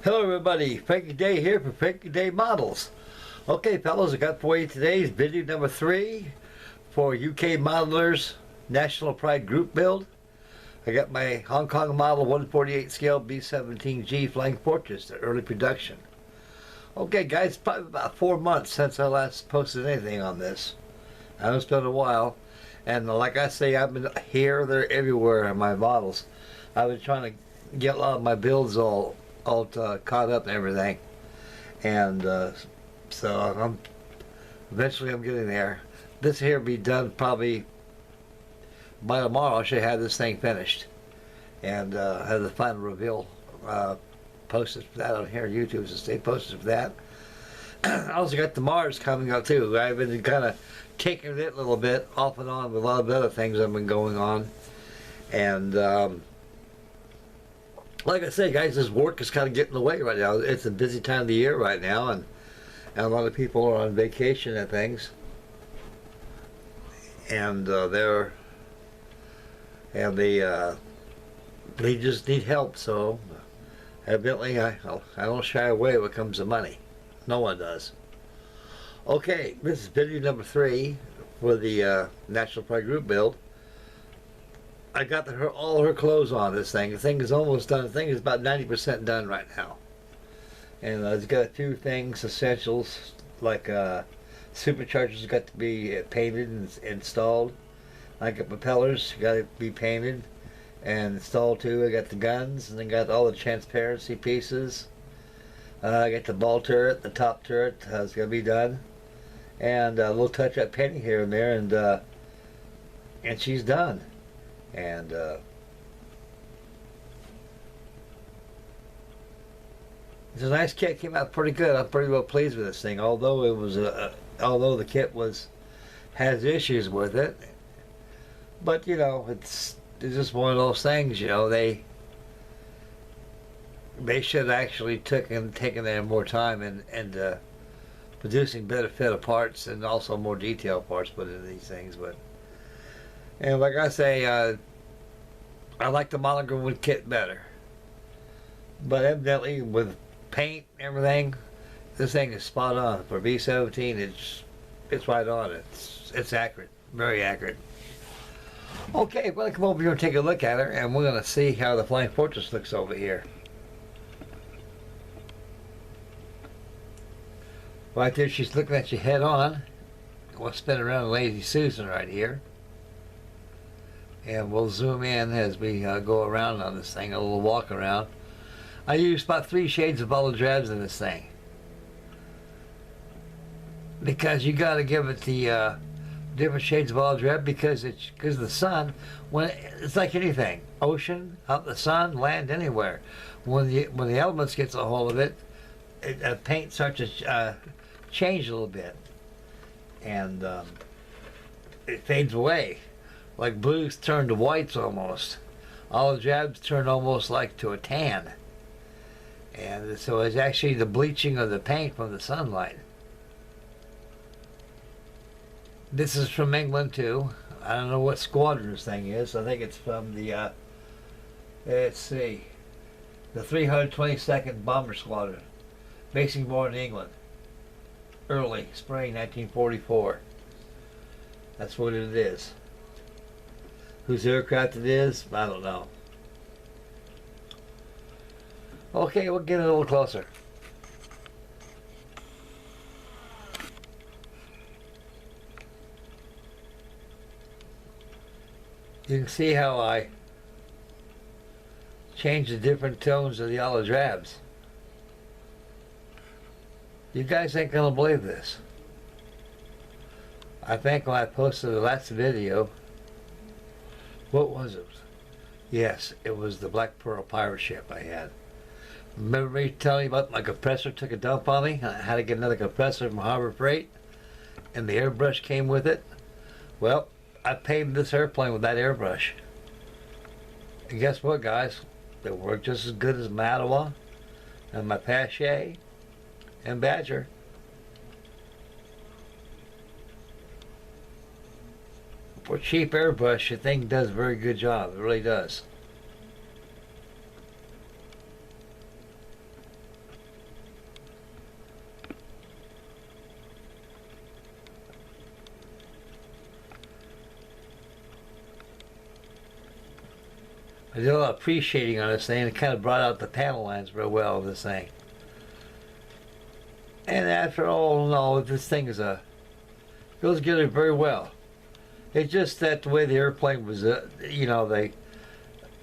Hello everybody, Frankie Day here for Frankie Day Models. Okay fellas, I got for you today's video number 3 for UK Modelers National Pride Group Build. I got my Hong Kong model 148 scale B-17G Flying Fortress, the early production. Okay guys, it's probably about 4 months since I last posted anything on this. I know it's been a while, and like I say, I've been here, there, everywhere on my models. I've been trying to get a lot of my builds all caught up and everything, and so eventually I'm getting there. This here will be done probably by tomorrow. I should have this thing finished and have the final reveal posted for that on here on YouTube, so stay posted for that. I also got the Mars coming up too. I've been kind of taking it a little bit off and on with a lot of other things that have been going on, and like I say guys, this work is kind of getting in the way right now. It's a busy time of the year right now, and a lot of people are on vacation and things, and they just need help. So evidently I don't shy away when it comes to money. No one does. Okay, this is video number 3 for the National Pride Group build. I got all her clothes on this thing. The thing is almost done. The thing is about 90% done right now. And it's got a few things, essentials, like superchargers got to be painted and installed. I got propellers, got to be painted and installed too. I got the guns, and then got all the transparency pieces. I got the ball turret, the top turret is going to be done. And a little touch-up painting here and there, and she's done. And it's a nice kit. Came out pretty good. I'm pretty well pleased with this thing. Although it was although the kit has issues with it, but you know, it's just one of those things. You know, they should have actually taken their more time and producing better fit of parts and also more detailed parts put into these things. But and like I say, I like the monogram kit better. But evidently, with paint and everything, this thing is spot on. For B-17, it's right on. It's accurate, very accurate. Okay, we're gonna come over here and take a look at her, and we're gonna see how the Flying Fortress looks over here. Right there, she's looking at you head on. We'll spin around Lazy Susan right here. And we'll zoom in as we go around on this thing, a little walk around. I used about 3 shades of olive drabs in this thing, because you got to give it the different shades of olive drab, because the sun, when it's like anything, ocean, out in the sun, land, anywhere. When the elements gets a hold of it, paint starts to change a little bit, and it fades away. Like blues turn to whites almost. Olive drabs turn almost like to a tan. And so it's actually the bleaching of the paint from the sunlight. This is from England too. I don't know what squadron this thing is. I think it's from the, let's see, the 322nd Bomber Squadron, basing more in England. Early spring 1944. That's what it is. Whose aircraft it is, I don't know. Okay, we'll get a little closer. You can see how I change the different tones of the olive drabs. You guys ain't gonna believe this. I think when I posted the last video, what was it? Yes, it was the Black Pearl pirate ship I had. Remember me telling you about my compressor took a dump on me? I had to get another compressor from Harbor Freight, and the airbrush came with it. Well, I painted this airplane with that airbrush. And guess what, guys? It worked just as good as my Ottawa and my Pache and Badger. For cheap airbrush, the thing does a very good job. It really does. I did a lot of pre-shading on this thing, and it kind of brought out the panel lines real well of this thing. And after all in all, this thing is goes together very well. It's just that the way the airplane was,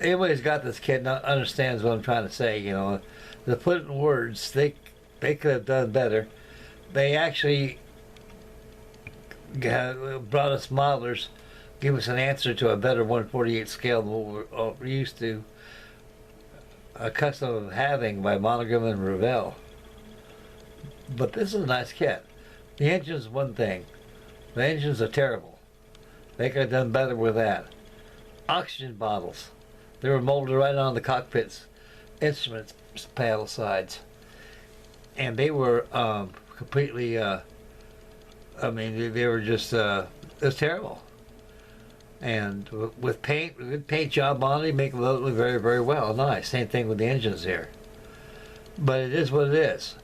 anybody's got this kit and understands what I'm trying to say. To put it in words, they could have done better. They actually brought us modelers, give us an answer to a better 1/48 scale than what we're used to, accustomed of having by Monogram and Revell. But this is a nice kit. The engine's one thing. The engines are terrible. They could have done better with that. Oxygen bottles. They were molded right on the cockpit's instruments panel sides. And they were completely, they were just, it was terrible. And with paint, good paint job on it, make it look very, very well. Nice. Same thing with the engines here. But it is what it is.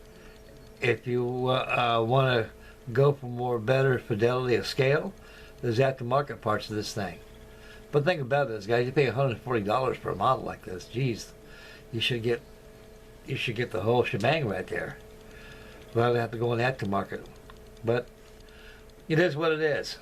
If you want to go for more better fidelity of scale, there's aftermarket parts of this thing. But think about this, guys. You pay $140 for a model like this. Geez, you should get the whole shebang right there. Rather than have to go in the aftermarket. But it is what it is.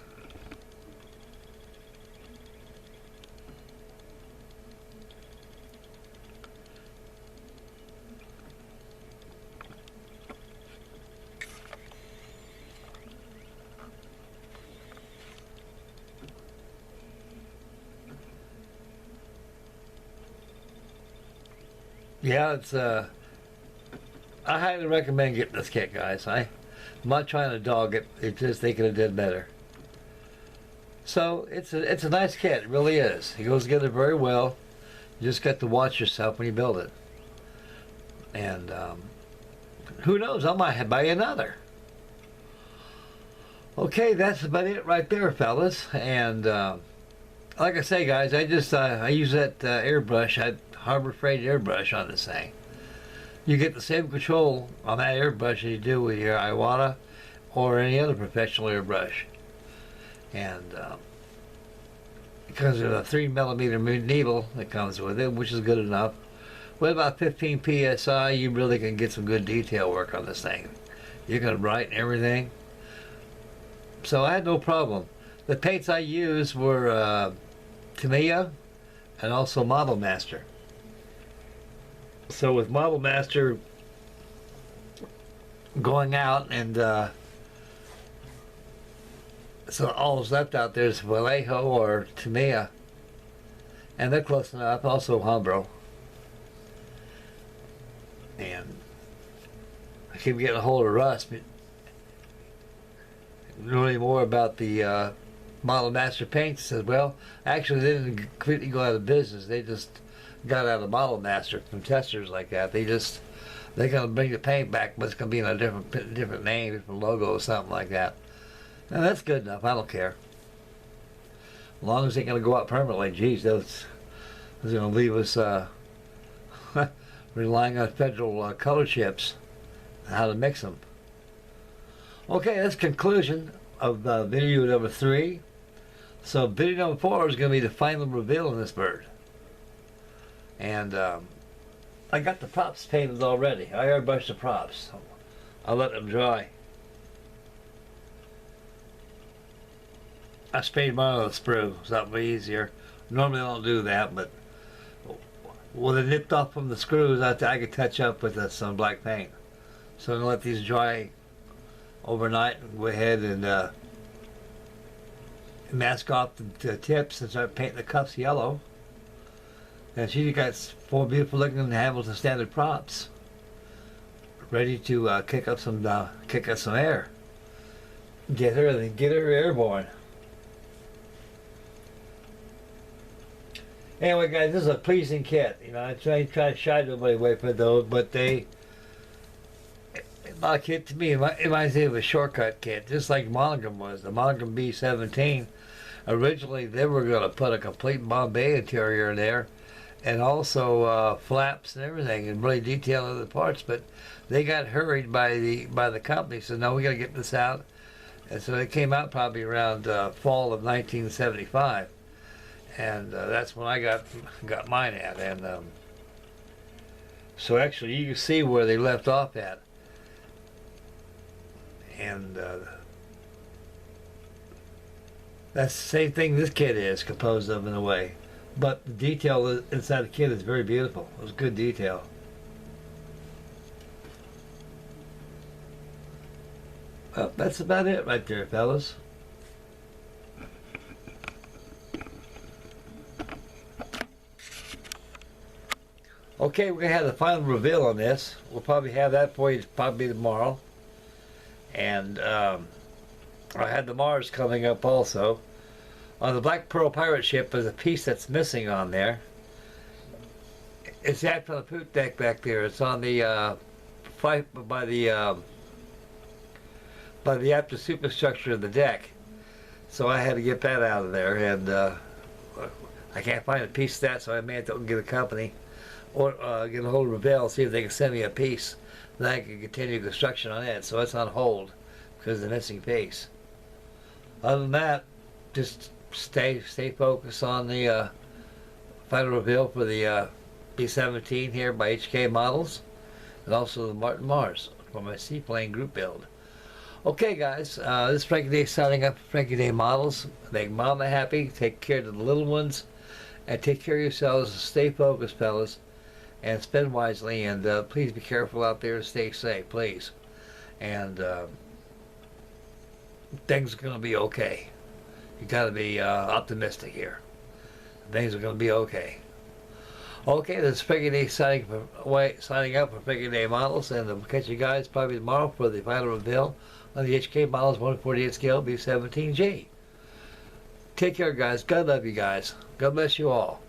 Yeah, it's I highly recommend getting this kit, guys. I'm not trying to dog it. It's just they could have did better. So it's a nice kit. It really is. It goes together very well. You just got to watch yourself when you build it. And who knows? I might buy another. Okay, that's about it right there, fellas. And like I say, guys, I use that airbrush. Harbor Freight airbrush on this thing. You get the same control on that airbrush as you do with your Iwata or any other professional airbrush. And because of a 3mm needle that comes with it, which is good enough, with about 15 psi, you really can get some good detail work on this thing. You can write and everything. So I had no problem. The paints I used were Tamiya and also Model Master. So with Model Master going out, and so all that's left out there is Vallejo or Tamiya, and they're close enough. Also Hambro, and I keep getting a hold of Russ, but really more about the Model Master paints. Says, well, actually they didn't completely go out of business. They just got out of Model Master from testers like that. They're gonna bring the paint back, but it's gonna be in a different name, different logo or something like that. And that's good enough. I don't care. As long as they're gonna go out permanently. Geez, that's gonna leave us relying on federal color chips and how to mix them. Okay, that's conclusion of video number 3. So video number 4 is gonna be the final reveal in this bird. And I got the props painted already. I airbrushed the props. I'll let them dry. I sprayed mine with a sprue, so that'll be easier. Normally I don't do that, but with it nipped off from the screws, I could touch up with some black paint. So I'm gonna let these dry overnight and go ahead and mask off the tips and start painting the cuffs yellow. And she's got 4 beautiful looking Hamilton standard props, ready to kick up some air. Get her airborne. Anyway, guys, this is a pleasing kit. I try to shy nobody away from those, but my kit to me it reminds me of a shortcut kit, just like Monogram was. The Monogram B-17. Originally, they were going to put a complete Bombay interior in there, and also flaps and everything, and really detail other parts. But they got hurried by the company, so no, we got to get this out. And so it came out probably around fall of 1975. and that's when I got mine at. And so actually you can see where they left off at, and that's the same thing this kit is composed of in a way, but the detail inside the kit is very beautiful. It was good detail. Well, that's about it right there, fellas. Okay, we're going to have the final reveal on this. We'll probably have that for you probably tomorrow. And I had the Mars coming up also. On the Black Pearl pirate ship, there's a piece that's missing on there. It's after the poop deck back there. It's on the by the after superstructure of the deck. So I had to get that out of there, and I can't find a piece of that, so I may have to get a company or get a hold of Revell, see if they can send me a piece. Then I can continue construction on it. So it's on hold because of the missing piece. Other than that, just stay focused on the final reveal for the B-17 here by HK Models, and also the Martin Mars for my seaplane group build. Okay, guys, this is Frankie Day signing up for Frankie Day Models. Make Mama happy, take care of the little ones, and take care of yourselves. Stay focused, fellas, and spend wisely, and please be careful out there and stay safe, please. And things are going to be okay. You got to be optimistic here. Things are going to be okay. Okay, this is Frankie Day signing up for Frankie Day Models, and we'll catch you guys probably tomorrow for the final reveal on the HK Models 148 scale B-17G. Take care, guys. God love you guys. God bless you all.